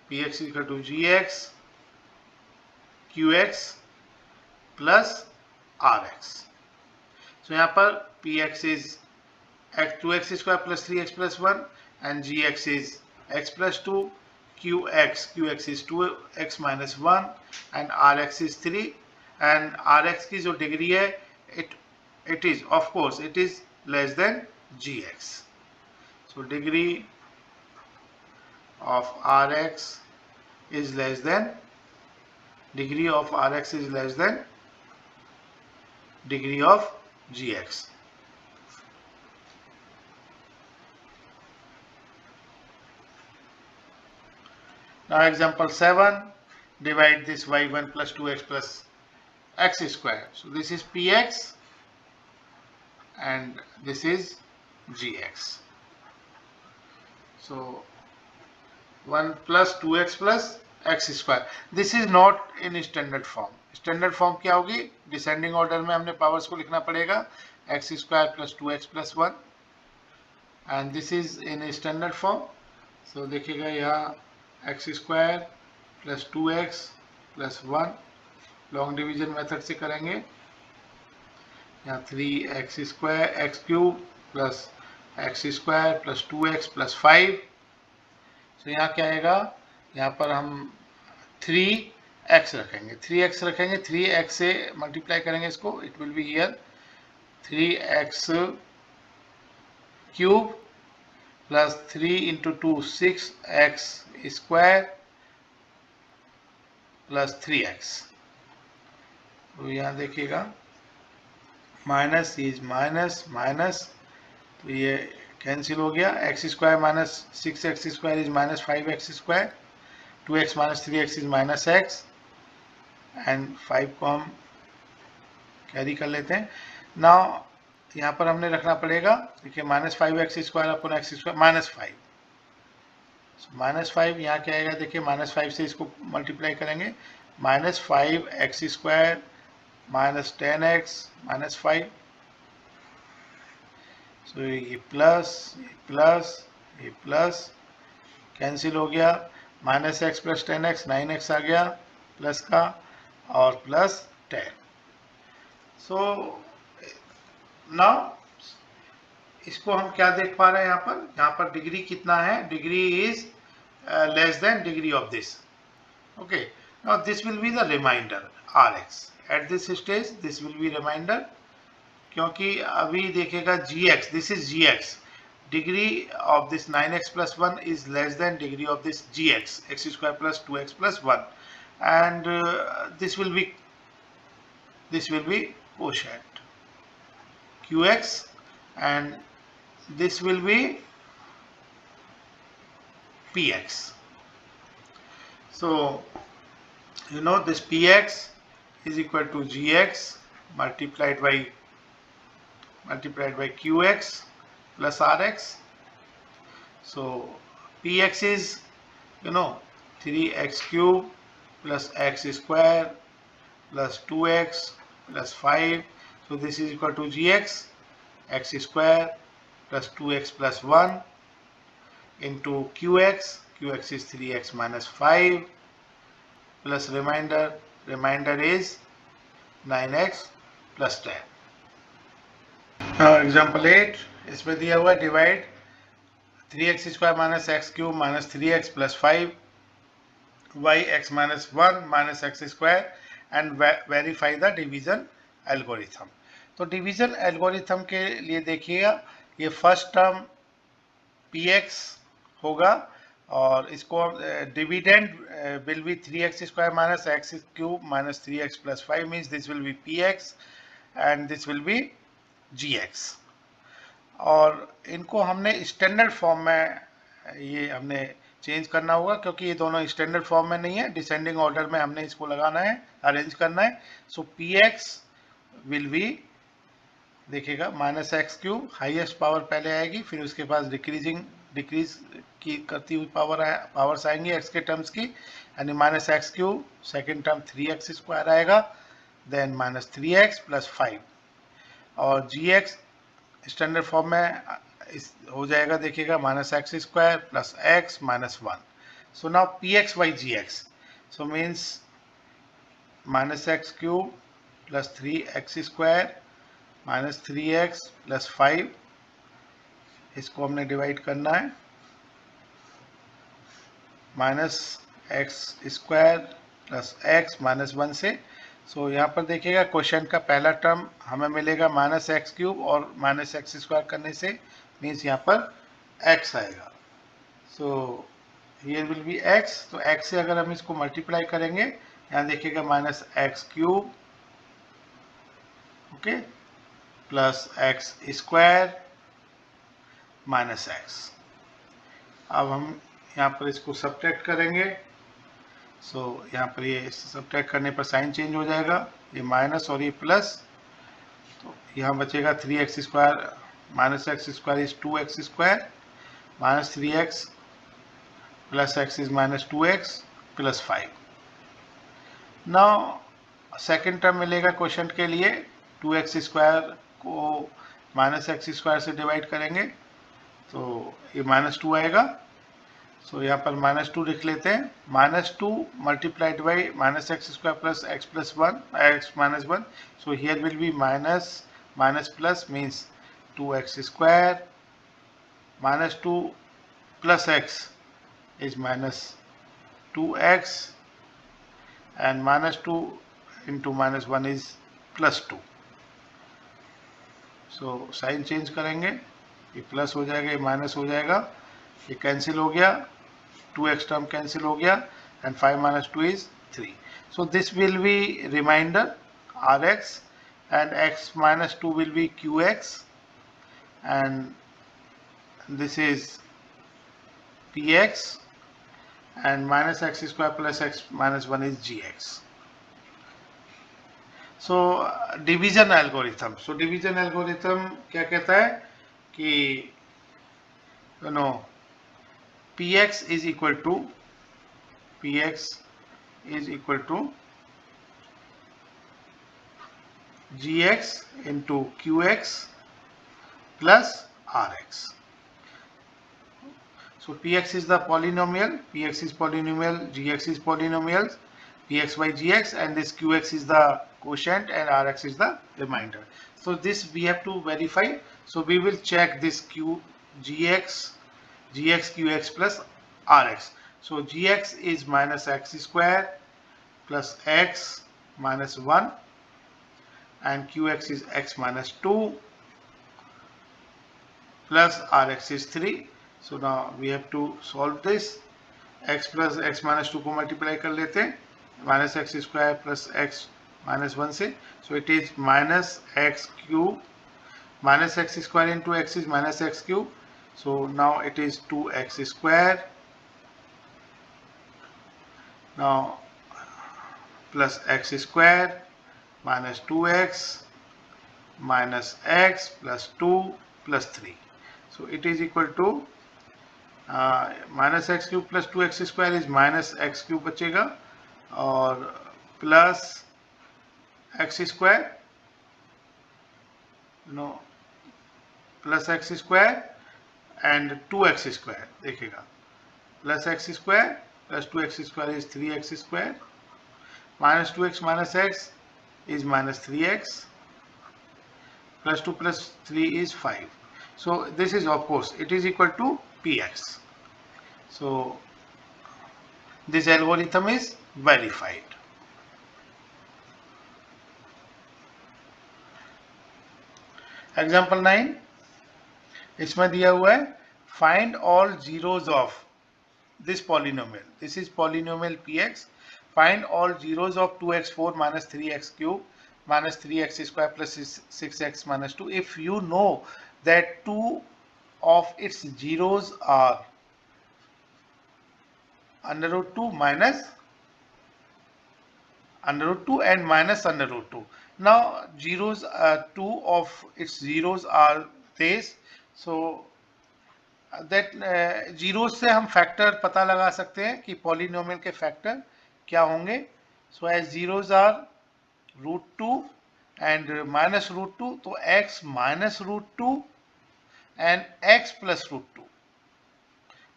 px equal to gx qx plus rx। so यहाँ पर px is 2x square plus 3x plus 1 and gx is x plus 2, qx is 2x minus 1 and rx is 3, and rx की जो degree है it is of course it is less than gx। so degree of rx is less than degree of degree of gx। now example 7, divide this by 1 plus 2x plus x square। so this is px and this is gx। so 1 plus 2x plus x square, this is not in standard form। Standard form क्या होगी, descending order में हमने powers को लिखना पड़ेगा, x square plus 2x plus 1 and this is in standard form. So देखिएगा यहाँ x square plus 2x plus 1 long division method से करेंगे, यहाँ 3x square x cube plus x square plus 2x plus 5। तो यहाँ क्या आएगा, यहाँ पर हम 3x रखेंगे, 3x से मल्टीप्लाई करेंगे इसको, it will be here 3x cube plus 3 into 2 6x square plus 3x। तो यहाँ देखिएगा माइनस इज माइनस माइनस, तो ये कैंसिल हो गया, x square minus 6x square is minus 5x square, 2x minus 3x is minus x and 5 को हम carry कर लेते हैं। नाउ यहाँ पर हमने रखना पड़ेगा, देखिए minus 5x square upon x square minus 5, minus 5 यहाँ क्या आएगा, देखिए माइनस 5 से इसको मल्टीप्लाई करेंगे, minus 5x square minus 10x minus 5। सो ये प्लस कैंसिल हो गया, minus x plus 10x 9x आ गया प्लस का और प्लस 10। सो नाउ इसको हम क्या देख पा रहे हैं, यहाँ पर डिग्री कितना है, degree is less than degree of this. Okay, now this will be the reminder rx at this stage, this will be reminder, क्योंकि अभी देखेगा gx, this is gx, degree of this 9x plus 1 is less than degree of this gx, x square plus 2x plus 1, and this will be quotient qx and this will be px। so you know this px is equal to gx multiplied by qx plus rx। so px is 3x cube plus x square plus 2x plus 5, so this is equal to gx x square plus 2x plus 1 into qx. Qx is 3x minus 5 plus remainder is 9x plus 10. Example 8 इसमें दिया हुआ है divide 3x square minus x cube minus 3x plus 5y x minus 1 minus x square and verify the division algorithm. तो division algorithm के लिए देखिएगा, ये first term px होगा और इसको dividend will be 3x square minus x cube minus 3x plus 5 means this will B px and this will B gx। और इनको हमने स्टैंडर्ड फॉर्म में ये हमने चेंज करना होगा क्योंकि ये दोनों स्टैंडर्ड फॉर्म में नहीं है, डिसेंडिंग ऑर्डर में हमने इसको लगाना है, अरेंज करना है। सो px विल बी देखिएगा minus x cube, highest power पहले आएगी, फिर उसके पास डिक्रीज की करती हुई पावर्स आएंगी एक्स के टर्म्स की, यानी minus x cube, second term 3x square आएगा, देन माइनस 3x प्लस 5 और gx स्टैंडर्ड फॉर्म में हो जाएगा, देखिएगा minus x square plus x minus 1। So now px by gx, so means minus x cube plus 3x square minus 3x plus 5, इसको हमने divide करना है minus x square plus x minus 1 से। सो यहाँ पर देखिएगा क्वेश्चन का पहला टर्म हमें मिलेगा माइनस एक्स क्यूब और माइनस एक्स स्क्वायर करने से मीन्स यहाँ पर x आएगा। So here will be x, तो x से अगर हम इसको मल्टीप्लाई करेंगे, यहाँ देखिएगा minus x cube okay plus x square minus x. अब हम यहाँ पर इसको सब्ट्रैक्ट करेंगे, सो यहाँ पर ये सब्ट्रैक्ट करने पर साइन चेंज हो जाएगा, ये माइनस और ये प्लस, तो यहाँ बचेगा 3x square minus x square is 2x square minus 3x plus x is minus 2x plus 5। Now second term मिलेगा क्वेश्चन के लिए, 2x स्क्वायर को माइनस एक्स स्क्वायर से डिवाइड करेंगे तो ये माइनस 2 आएगा। सो यहाँ पर माइनस 2 लिख लेते हैं, minus 2 multiplied by minus x square plus x plus 1 x minus 1। So here will be minus minus plus means 2x square minus 2 plus x is minus 2x and minus 2 into minus 1 is plus 2। So sine change करेंगे, ये plus हो जाएगा, ये minus हो जाएगा, ये cancel हो गया, 2x टर्म कैंसिल हो गया and 5 minus 2 is 3। So this will be reminder rx and x minus 2 will be qx and this is px and minus x square plus x minus 1 is gx। So division algorithm, so division algorithm क्या कहता है कि you know px is equal to gx into qx plus rx। So px is the polynomial, gx is polynomial, px by gx, and this qx is the quotient and rx is the remainder. So this we have to verify. So we will check this gx qx plus rx. So gx is minus x square plus x minus 1 and qx is x minus 2 plus rx is 3. So now we have to solve this, x plus x minus 2 को multiply कर लेते हैं minus x square plus x minus 1 से। So it is minus x cube, minus x square into x is minus x cube, so now it is 2x square, now plus x square minus 2x minus x plus 2 plus 3। So it is equal to minus x cube plus 2x square is minus x cube बचेगा और plus x square no plus x square and 2x square, देखिएगा plus x square plus 2x square is 3x square, minus 2x minus x is minus 3x, plus 2 plus 3 is 5. So this is, of course, it is equal to px. So this algorithm is verified. Example 9, इसमें दिया हुआ है find all zeros of this polynomial. This is polynomial px. Find all zeros of 2x4 minus 3x cube minus 3x square plus 6x minus 2 if you know that two of its zeros are under root 2 minus under root 2 and minus under root 2. Now zeros, two of its zeros are this. So that zero से हम factor पता लगा सकते हैं कि polynomial के factor क्या होंगे. So as zeros are root two and minus root two, तो x minus root two and x plus root two,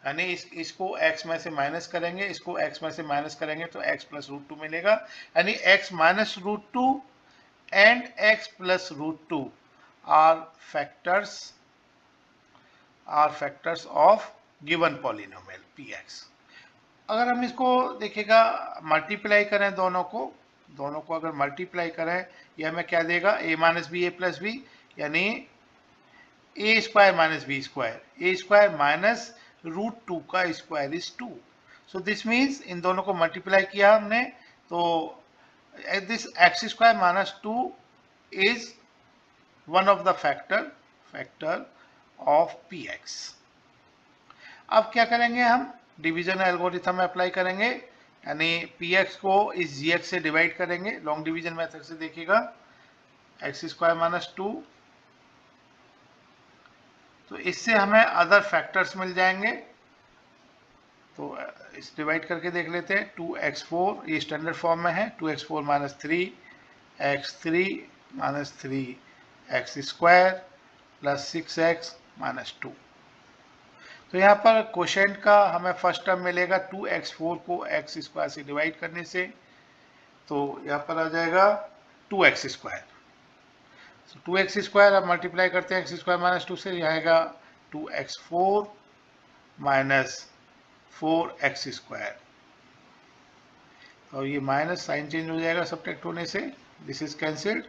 यानी इसको x में से माइनस करेंगे, इसको x में से माइनस करेंगे तो x प्लस रूट टू मिलेगा, यानी x minus root two and x plus root two are factors of given polynomial px. अगर हम इसको देखिएगा मल्टीप्लाई करें दोनों को अगर मल्टीप्लाई करें, यह हमें क्या देगा, a minus b a plus b, यानी a square minus b square, a square minus root two का square is 2. So this means इन दोनों को मल्टीप्लाई किया हमने, तो this x square minus 2 is one of the factor of px. अब क्या करेंगे, हम डिवीजन एल्गोरिथम में अप्लाई करेंगे, यानी px को इस gx से डिवाइड करेंगे लॉन्ग डिवीजन मेथड से. देखिएगा एक्स स्क्वायर माइनस 2, तो इससे हमें अदर फैक्टर्स मिल जाएंगे. तो इस डिवाइड करके देख लेते हैं. 2x4 ये स्टैंडर्ड फॉर्म में है, 2x4 minus 3x3 minus 3x square plus 6x minus 2. तो यहाँ पर क्वोशेंट का हमें फर्स्ट टर्म मिलेगा 2x4 को x स्क्वायर से डिवाइड करने से, तो यहाँ पर आ जाएगा 2x स्क्वायर. 2x स्क्वायर अब मल्टीप्लाई करते हैं x स्क्वायर माइनस 2 से, यहाँ आएगा 2x4 माइनस 4x स्क्वायर, और ये माइनस साइन चेंज हो जाएगा सब्ट्रैक्ट होने से, दिस इज कैंसिल्ड,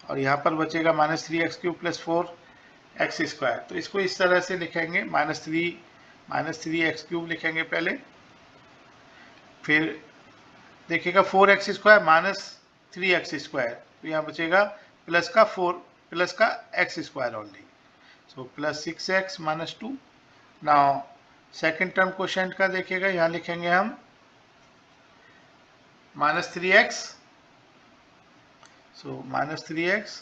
और यहाँ पर बचेगा minus 3x cube plus 4x square. तो इसको इस तरह से लिखेंगे, माइनस 3x क्यूब लिखेंगे पहले, फिर देखिएगा 4x square minus 3x square, तो यहाँ बचेगा प्लस का x square only, so plus 6x minus 2. Now second term quotient का देखिएगा, यहाँ लिखेंगे हम minus 3x, so minus 3x,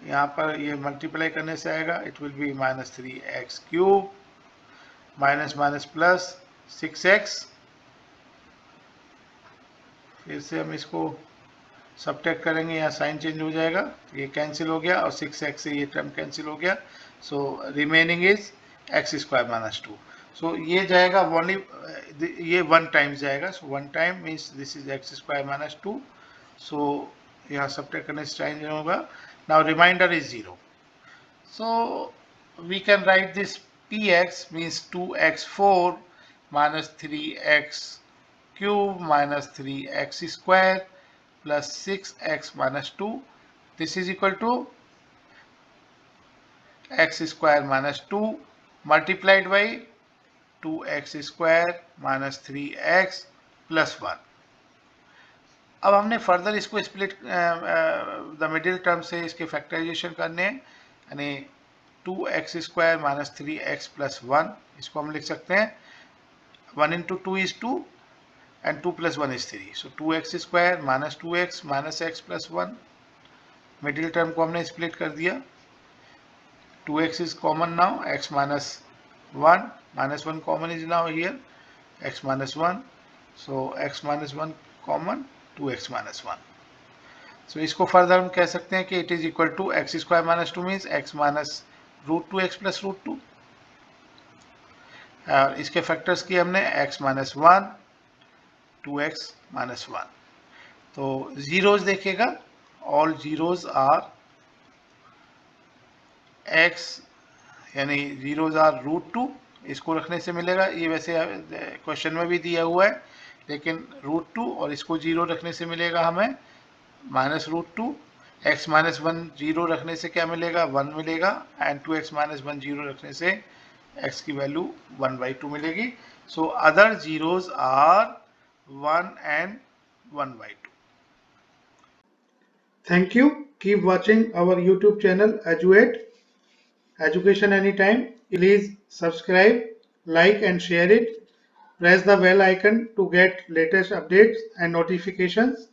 यहाँ पर ये मल्टीप्लाई करने से आएगा, it will be minus 3x cube minus minus plus 6x, फिर से हम इसको सब्ट्रैक्ट करेंगे, यहाँ साइन चेंज हो जाएगा, ये कैंसिल हो गया और 6x से ये टर्म कैंसिल हो गया, so remaining is x square minus 2. So ये जाएगा ओनली, ये 1 टाइम्स जाएगा, so 1 time means this is x square minus 2. So यहाँ सब्ट्रैक्ट करने से चेंज होगा. Now reminder is 0. So we can write this px means 2x4 minus 3x cube minus 3x square plus 6x minus 2. This is equal to x square minus 2 multiplied by 2x square minus 3x plus 1. अब हमने further इसको split the middle term से इसके factorisation करने हैं, यानी 2x square minus 3x plus 1, इसको हम लिख सकते हैं 1 into 2 is 2 and 2 plus 1 is 3. So 2x square minus 2x minus x plus 1, middle term को हमने स्प्लिट कर दिया. 2x is common now, x minus 1 minus 1 common is now here, x minus 1, so x minus 1 common, 2x minus 1. So इसको further हम कह सकते हैं कि it is equal to x square minus 2 means x minus √2x plus √2, और इसके factors किए हमने x माइनस 1, 2x माइनस 1। तो जीरोज देखिएगा, ऑल जीरोज आर x, यानी जीरोज आर √2, इसको रखने से मिलेगा, ये वैसे क्वेश्चन में भी दिया हुआ है, लेकिन √2 और इसको जीरो रखने से मिलेगा हमें -√2, x माइनस 1 जीरो रखने से क्या मिलेगा, 1 मिलेगा, एंड 2x माइनस 1 जीरो रखने से x की वैल्यू 1/2 मिलेगी। So other zeros are 1 and 1/2। Thank you. Keep watching our YouTube channel Eduate Education Anytime. Please subscribe, like and share it. Press the bell icon to get latest updates and notifications.